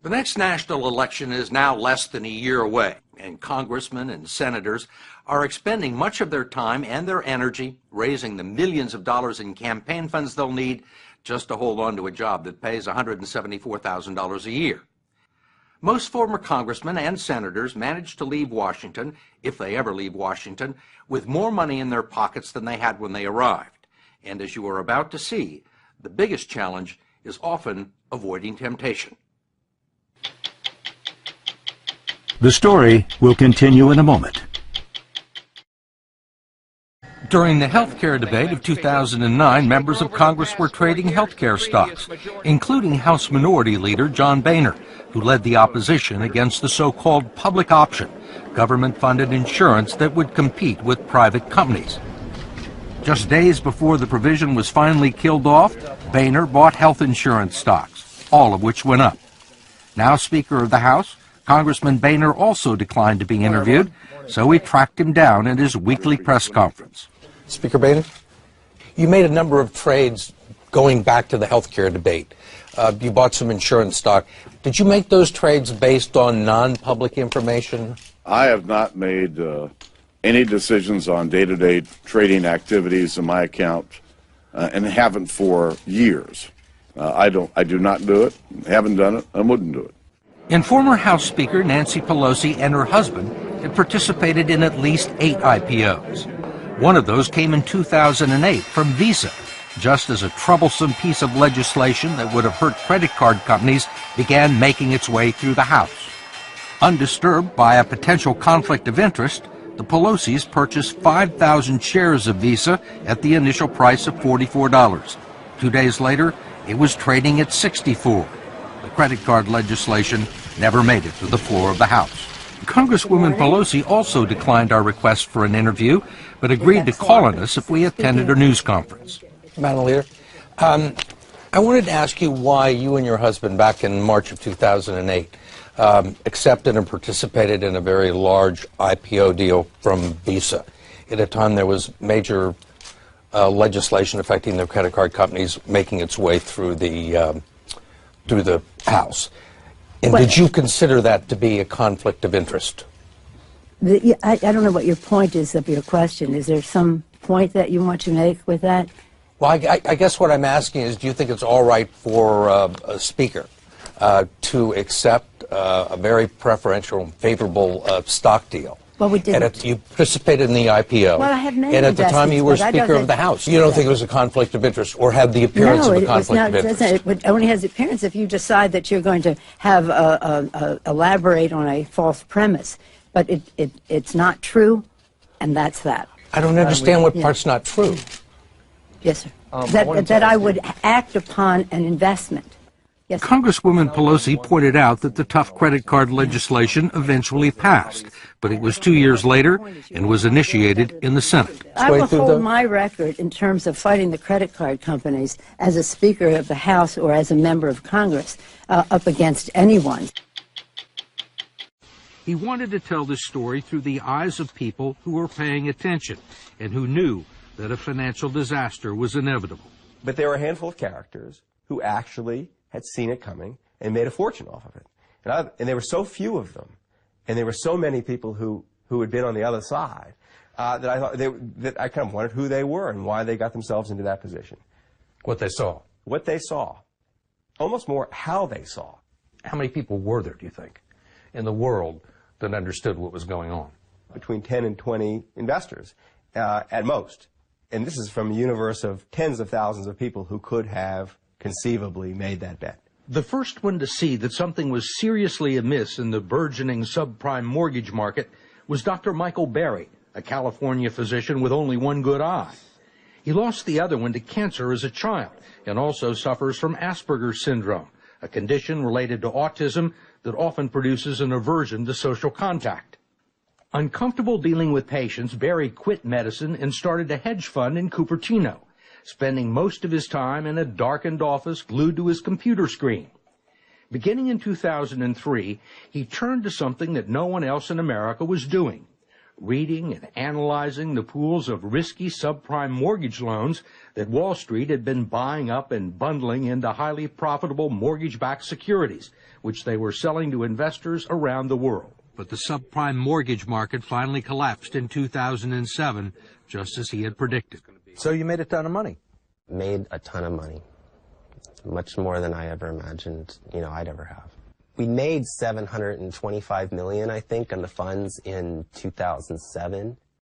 The next national election is now less than a year away, and congressmen and senators are expending much of their time and their energy raising the millions of dollars in campaign funds they'll need just to hold on to a job that pays $174,000 a year. Most former congressmen and senators manage to leave Washington, if they ever leave Washington, with more money in their pockets than they had when they arrived. And as you are about to see, the biggest challenge is often avoiding temptation. The story will continue in a moment. During the health care debate of 2009, members of Congress were trading health care stocks, including House Minority Leader John Boehner, who led the opposition against the so-called public option, government-funded insurance that would compete with private companies. Just days before the provision was finally killed off, Boehner bought health insurance stocks, all of which went up. Now Speaker of the House, Congressman Boehner also declined to be interviewed, so we tracked him down at his weekly press conference. Speaker Boehner, you made a number of trades going back to the health care debate. You bought some insurance stock. Did you make those trades based on non-public information? I have not made any decisions on day-to-day trading activities in my account, and haven't for years. I do not do it, haven't done it, and wouldn't do it. And former House Speaker Nancy Pelosi and her husband had participated in at least 8 IPOs. One of those came in 2008 from Visa, just as a troublesome piece of legislation that would have hurt credit card companies began making its way through the House. Undisturbed by a potential conflict of interest, the Pelosi's purchased 5,000 shares of Visa at the initial price of $44. 2 days later, it was trading at $64. The credit card legislation never made it to the floor of the House. Congresswoman Pelosi also declined our request for an interview, but agreed to call on us if we attended a news conference. Madam Leader, I wanted to ask you why you and your husband, back in March of 2008, accepted and participated in a very large IPO deal from Visa. At a time there was major legislation affecting the credit card companies making its way through the House. And did you consider that to be a conflict of interest? I don't know what your point is of your question. Is there some point that you want to make with that? Well, I guess what I'm asking is, do you think it's all right for a speaker to accept a very preferential and favorable stock deal? Well, we didn't. You participated in the IPO. Well, I have many and at the time you were Speaker of the House. You don't think it was a conflict of interest, or had the appearance of a conflict of interest? It only has the appearance if you decide that you're going to have elaborate on a false premise. But it's not true, and that's that. I don't understand what part's not true. Yes, sir. That I would act upon an investment. Yes, sir. Congresswoman Pelosi pointed out that the tough credit card legislation eventually passed, but it was 2 years later and was initiated in the Senate. I will hold my record in terms of fighting the credit card companies as a Speaker of the House or as a member of Congress up against anyone. He wanted to tell this story through the eyes of people who were paying attention and who knew that a financial disaster was inevitable. But there were a handful of characters who actually had seen it coming and made a fortune off of it. And there were so few of them, and there were so many people who had been on the other side, that I thought that I kind of wondered who they were and why they got themselves into that position. What they saw. What they saw. Almost more how they saw. How many people were there, do you think, in the world that understood what was going on? Between 10 and 20 investors, at most. And this is from a universe of tens of thousands of people who could have conceivably made that bet. The first one to see that something was seriously amiss in the burgeoning subprime mortgage market was Dr. Michael Berry, a California physician with only one good eye. He lost the other one to cancer as a child and also suffers from Asperger's syndrome, a condition related to autism that often produces an aversion to social contact. Uncomfortable dealing with patients, Berry quit medicine and started a hedge fund in Cupertino, spending most of his time in a darkened office glued to his computer screen. Beginning in 2003, he turned to something that no one else in America was doing, reading and analyzing the pools of risky subprime mortgage loans that Wall Street had been buying up and bundling into highly profitable mortgage-backed securities, which they were selling to investors around the world. But the subprime mortgage market finally collapsed in 2007, just as he had predicted. So you made a ton of money. Made a ton of money. Much more than I ever imagined, I'd ever have. We made $725 million, I think, on the funds in 2007.